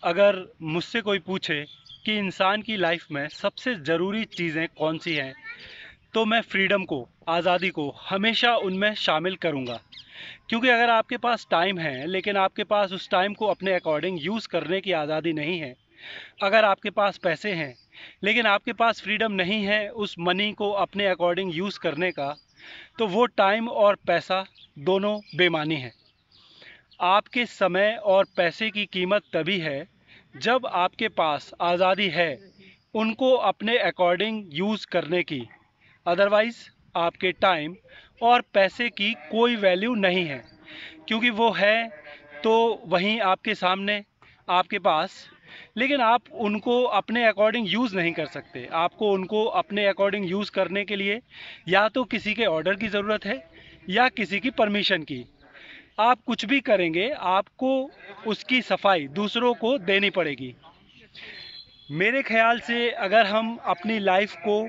अगर मुझसे कोई पूछे कि इंसान की लाइफ में सबसे ज़रूरी चीज़ें कौन सी हैं, तो मैं फ्रीडम को, आज़ादी को हमेशा उनमें शामिल करूँगा। क्योंकि अगर आपके पास टाइम है लेकिन आपके पास उस टाइम को अपने अकॉर्डिंग यूज़ करने की आज़ादी नहीं है, अगर आपके पास पैसे हैं लेकिन आपके पास फ्रीडम नहीं है उस मनी को अपने अकॉर्डिंग यूज़ करने का, तो वो टाइम और पैसा दोनों बेमानी है। आपके समय और पैसे की कीमत तभी है जब आपके पास आज़ादी है उनको अपने अकॉर्डिंग यूज़ करने की। अदरवाइज़ आपके टाइम और पैसे की कोई वैल्यू नहीं है, क्योंकि वो है तो वहीं आपके सामने, आपके पास, लेकिन आप उनको अपने अकॉर्डिंग यूज़ नहीं कर सकते। आपको उनको अपने अकॉर्डिंग यूज़ करने के लिए या तो किसी के ऑर्डर की ज़रूरत है या किसी की परमिशन की। आप कुछ भी करेंगे आपको उसकी सफाई दूसरों को देनी पड़ेगी। मेरे ख्याल से अगर हम अपनी लाइफ को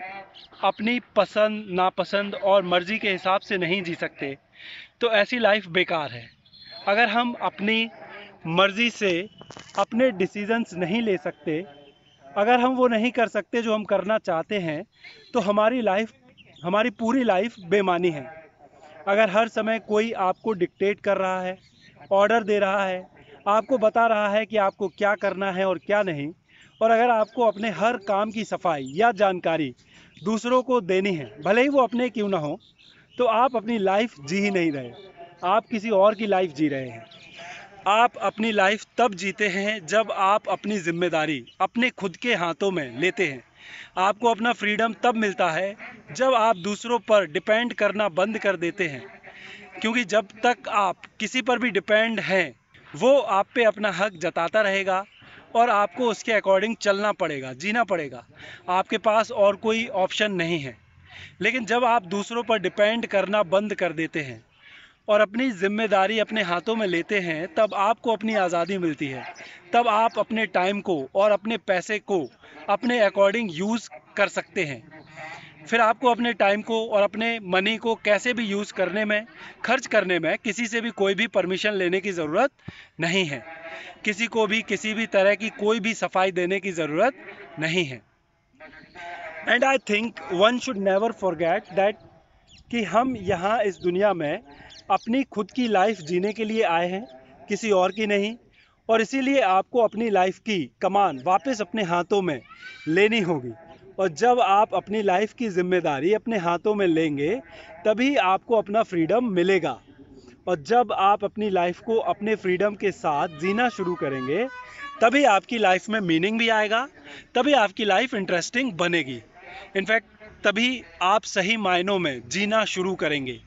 अपनी पसंद नापसंद और मर्ज़ी के हिसाब से नहीं जी सकते, तो ऐसी लाइफ बेकार है। अगर हम अपनी मर्ज़ी से अपने डिसीजंस नहीं ले सकते, अगर हम वो नहीं कर सकते जो हम करना चाहते हैं, तो हमारी पूरी लाइफ बेमानी है। अगर हर समय कोई आपको डिक्टेट कर रहा है, ऑर्डर दे रहा है, आपको बता रहा है कि आपको क्या करना है और क्या नहीं, और अगर आपको अपने हर काम की सफाई या जानकारी दूसरों को देनी है, भले ही वो अपने क्यों ना हो, तो आप अपनी लाइफ जी ही नहीं रहे, आप किसी और की लाइफ जी रहे हैं। आप अपनी लाइफ तब जीते हैं जब आप अपनी जिम्मेदारी अपने खुद के हाथों में लेते हैं। आपको अपना फ्रीडम तब मिलता है जब आप दूसरों पर डिपेंड करना बंद कर देते हैं, क्योंकि जब तक आप किसी पर भी डिपेंड हैं वो आप पे अपना हक जताता रहेगा और आपको उसके अकॉर्डिंग चलना पड़ेगा, जीना पड़ेगा। आपके पास और कोई ऑप्शन नहीं है। लेकिन जब आप दूसरों पर डिपेंड करना बंद कर देते हैं और अपनी जिम्मेदारी अपने हाथों में लेते हैं, तब आपको अपनी आज़ादी मिलती है। तब आप अपने टाइम को और अपने पैसे को अपने अकॉर्डिंग यूज़ कर सकते हैं। फिर आपको अपने टाइम को और अपने मनी को कैसे भी यूज़ करने में, खर्च करने में किसी से भी कोई भी परमिशन लेने की ज़रूरत नहीं है। किसी को भी किसी भी तरह की कोई भी सफाई देने की ज़रूरत नहीं है। And I think one should never forget that कि हम यहाँ इस दुनिया में अपनी खुद की लाइफ जीने के लिए आए हैं, किसी और की नहीं। और इसीलिए आपको अपनी लाइफ की कमान वापस अपने हाथों में लेनी होगी। और जब आप अपनी लाइफ की जिम्मेदारी अपने हाथों में लेंगे, तभी आपको अपना फ्रीडम मिलेगा। और जब आप अपनी लाइफ को अपने फ्रीडम के साथ जीना शुरू करेंगे, तभी आपकी लाइफ में मीनिंग भी आएगा, तभी आपकी लाइफ इंटरेस्टिंग बनेगी। इनफैक्ट तभी आप सही मायनों में जीना शुरू करेंगे।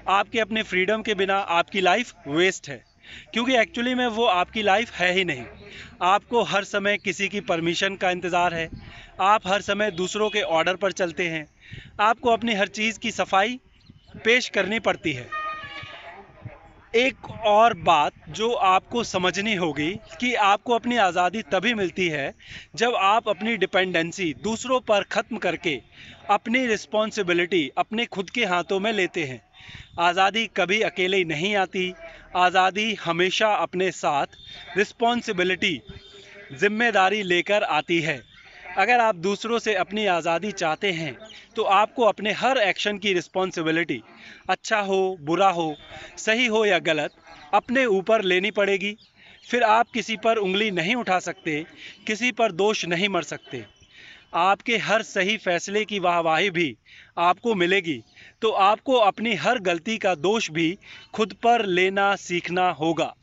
आपके अपने फ्रीडम के बिना आपकी लाइफ वेस्ट है, क्योंकि एक्चुअली में वो आपकी लाइफ है ही नहीं। आपको हर समय किसी की परमिशन का इंतज़ार है, आप हर समय दूसरों के ऑर्डर पर चलते हैं, आपको अपनी हर चीज़ की सफाई पेश करनी पड़ती है। एक और बात जो आपको समझनी होगी कि आपको अपनी आज़ादी तभी मिलती है जब आप अपनी डिपेंडेंसी दूसरों पर ख़त्म करके अपनी रिस्पॉन्सिबिलिटी अपने खुद के हाथों में लेते हैं। आज़ादी कभी अकेले नहीं आती, आज़ादी हमेशा अपने साथ रिस्पॉन्सिबिलिटी, जिम्मेदारी लेकर आती है। अगर आप दूसरों से अपनी आज़ादी चाहते हैं, तो आपको अपने हर एक्शन की रिस्पॉन्सिबिलिटी, अच्छा हो बुरा हो, सही हो या गलत, अपने ऊपर लेनी पड़ेगी। फिर आप किसी पर उंगली नहीं उठा सकते, किसी पर दोष नहीं मर सकते। आपके हर सही फैसले की वाहवाही भी आपको मिलेगी, तो आपको अपनी हर गलती का दोष भी खुद पर लेना सीखना होगा।